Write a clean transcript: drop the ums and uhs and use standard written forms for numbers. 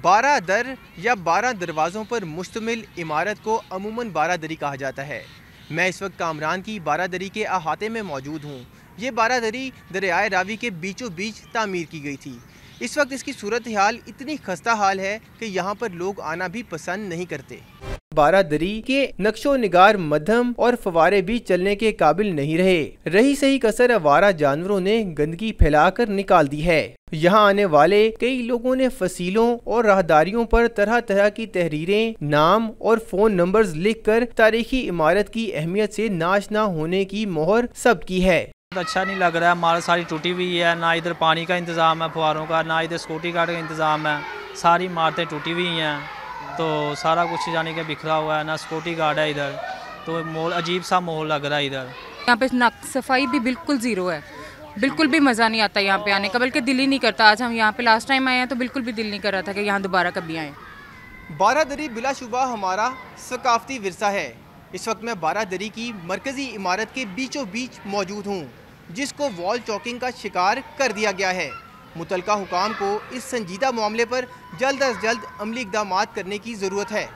12 در یا 12 دروازوں پر مشتمل عمارت کو عموماً 12 دری کہا جاتا ہے۔ میں اس وقت کامران کی 12 دری کے احاطے میں موجود ہوں۔ یہ 12 دری دریائے راوی کے بیچوں بیچ تعمیر کی گئی تھی۔ اس وقت اس کی صورتحال اتنی خستہ حال ہے کہ یہاں پر لوگ آنا بھی پسند نہیں کرتے۔ 12 دری کے نقش و نگار مدھم اور فوارے بھی چلنے کے قابل نہیں رہے۔ رہی سہی کسر آوارہ جانوروں نے گندگی پھیلا کر نکال دی ہے۔ یہاں آنے والے کئی لوگوں نے فصیلوں اور راہداریوں پر طرح طرح کی تحریریں، نام اور فون نمبرز لکھ کر تاریخی عمارت کی اہمیت سے ناشنا ہونے کی مہر ثبت کی ہے۔ اچھا نہیں لگ رہا ہے، عمارت ساری ٹوٹی ہوئی ہے، نہ ادھر پانی کا انتظام ہے فواروں کا، نہ ادھر سیکورٹی گارڈ کا انتظام ہے، ساری عمارتیں ٹوٹی ہوئی ہیں، تو سارا کچھ یعنی کہ بکھرا ہوا ہے، نہ سیکورٹی گارڈ ہے ادھر، تو عجیب سا ماحول لگ رہا ہے ادھر۔ یہاں پہ صفائی بھی بالکل زیرو ہے، بالکل بھی مزہ نہیں آتا یہاں پہ آنے کا، بلکہ دل ہی نہیں کرتا۔ آج ہم یہاں پہ لاسٹ ٹائم آئے ہیں تو بالکل بھی دل نہیں کر رہا تھا کہ یہاں دوبارہ کبھی آئیں۔ 12 دری بلا شبہ ہمارا ثقافتی ورثہ ہے۔ اس وقت میں 12 دری کی مرکزی عمارت کے بیچوں بیچ موجود ہوں، جس کو وال چاکنگ کا شکار کر دیا گیا ہے۔ متعلقہ حکام کو اس سنجیدہ معاملے پر جلد از جلد عملی اقدامات کرنے کی ضرورت ہے۔